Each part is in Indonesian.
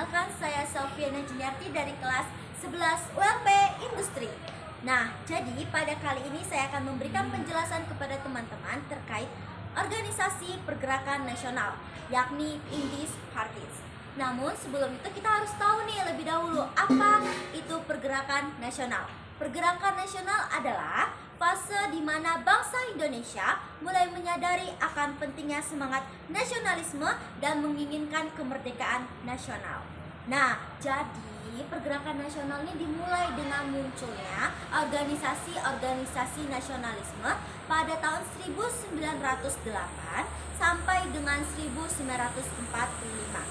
perkenalkan saya Sofiana Juniarti dari kelas 11 ULP Industri. Nah, jadi pada kali ini saya akan memberikan penjelasan kepada teman-teman terkait organisasi pergerakan nasional, yakni Indies Parties. Namun sebelum itu kita harus tahu nih lebih dahulu apa itu pergerakan nasional. Pergerakan nasional adalah fase di mana bangsa Indonesia mulai menyadari akan pentingnya semangat nasionalisme dan menginginkan kemerdekaan nasional. Nah, jadi pergerakan nasional ini dimulai dengan munculnya organisasi-organisasi nasionalisme pada tahun 1908 sampai dengan 1945.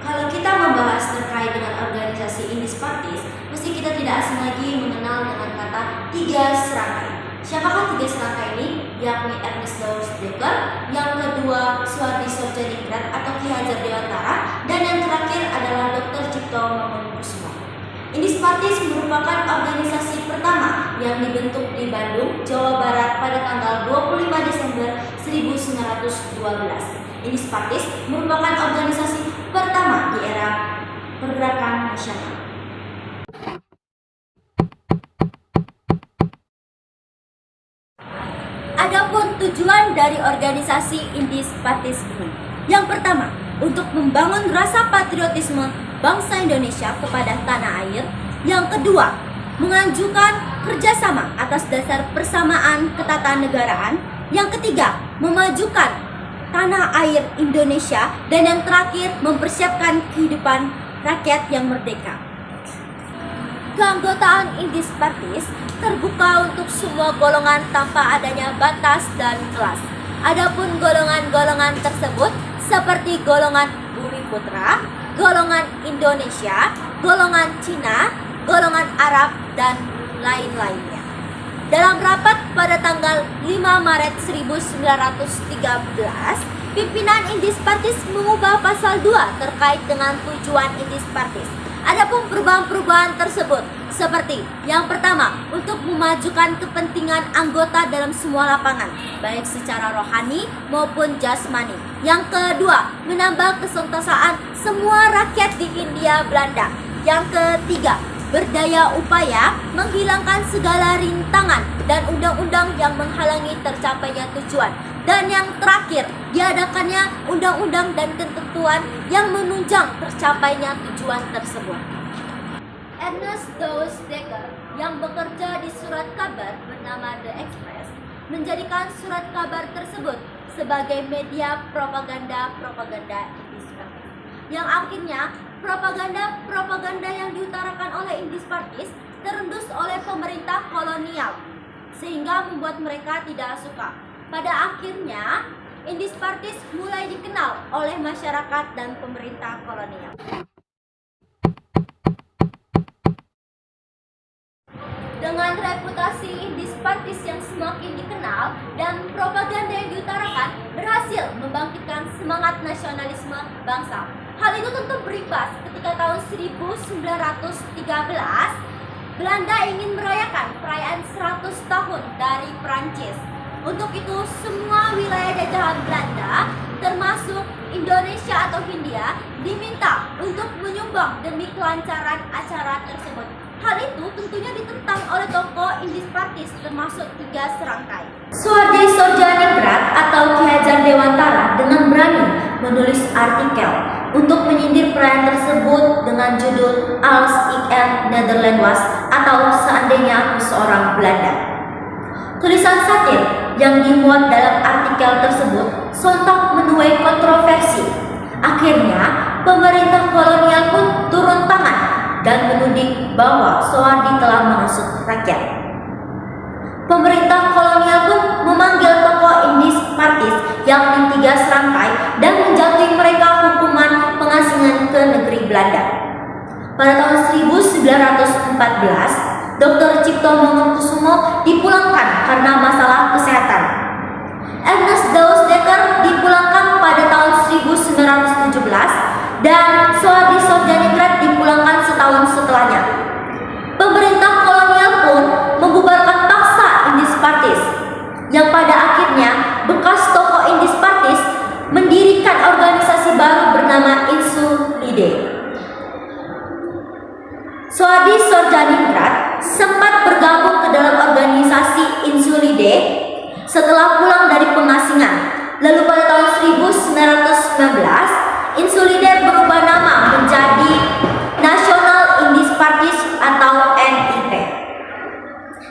Kalau kita membahas terkait dengan organisasi Indies Parties, mesti kita tidak asing lagi mengenal dengan kata tiga serangkai. Siapakah tiga serangkai ini? Yakni Ernest Dawes Dekker, yang kedua Soehardi Sodjaningrat atau Ki Hajar Dewantara, dan yang terakhir adalah Dr. Cipto Mangunkusumo. Indies Parties merupakan organisasi pertama yang dibentuk di Bandung, Jawa Barat pada tanggal 25 Desember 1912. Indies Parties merupakan organisasi pertama di era pergerakan nasional. Adapun tujuan dari organisasi Indies Parties ini, yang pertama, untuk membangun rasa patriotisme bangsa Indonesia kepada tanah air. Yang kedua, mengajukan kerjasama atas dasar persamaan ketatanegaraan. Yang ketiga, memajukan tanah air Indonesia. Dan yang terakhir, mempersiapkan kehidupan rakyat yang merdeka. Keanggotaan Indies Parties terbuka untuk semua golongan tanpa adanya batas dan kelas. Adapun golongan-golongan tersebut seperti golongan Bumi Putra, golongan Indonesia, golongan Cina, golongan Arab, dan lain-lainnya. Dalam rapat pada tanggal 5 Maret 1913, pimpinan Indies Parties mengubah pasal 2 terkait dengan tujuan Indies Parties. Adapun perubahan-perubahan tersebut seperti yang pertama, untuk memajukan kepentingan anggota dalam semua lapangan, baik secara rohani maupun jasmani. Yang kedua, menambah kesentosan semua rakyat di Hindia Belanda. Yang ketiga, berdaya upaya menghilangkan segala rintangan dan undang-undang yang menghalangi tercapainya tujuan. Dan yang terakhir, diadakannya undang-undang dan ketentuan yang menunjang tercapainya tujuan tersebut. Ernest Dawes Dekker yang bekerja di surat kabar bernama The Express menjadikan surat kabar tersebut sebagai media propaganda Indies Parties, yang akhirnya propaganda yang diutarakan oleh Indies Parties terendus oleh pemerintah kolonial sehingga membuat mereka tidak suka. Pada akhirnya, Indies Parties mulai dikenal oleh masyarakat dan pemerintah kolonial. Dengan reputasi Indies Parties yang semakin dikenal dan propaganda yang diutarakan berhasil membangkitkan semangat nasionalisme bangsa. Hal itu tentu berimbas ketika tahun 1913 Belanda ingin merayakan perayaan 100 tahun dari Prancis. Untuk itu, semua wilayah jajahan Belanda, termasuk Indonesia atau Hindia, diminta untuk menyumbang demi kelancaran acara tersebut. Hal itu tentunya ditentang oleh tokoh Indies Parties, termasuk tiga serangkai. Soehardi Sodjaningrat atau Ki Hajar Dewantara dengan berani menulis artikel untuk menyindir perayaan tersebut dengan judul Als ik er Nederland was, atau seandainya aku seorang Belanda. Tulisan satir yang dimuat dalam artikel tersebut sontak menuai kontroversi. Akhirnya, pemerintah kolonial pun turun tangan dan menuding bahwa Soehardi telah menghasut rakyat. Pemerintah kolonial pun memanggil tokoh Indies Parties yakni tiga serangkai dan menjatuhi mereka hukuman pengasingan ke negeri Belanda. Pada tahun 1914, Dr. Cipto Mangunkusumo dipulangkan karena masalah kesehatan. Ernest Dawes Dekker dipulangkan pada tahun 1917 dan Soehardi Sodjaningrat dipulangkan setahun setelahnya. Pemerintah kolonial pun membubarkan paksa Indies Parties yang pada akhirnya bekas Insolider berubah nama menjadi National Indies Parties atau NIP.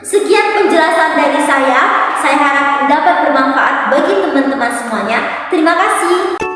Sekian penjelasan dari saya harap dapat bermanfaat bagi teman-teman semuanya. Terima kasih.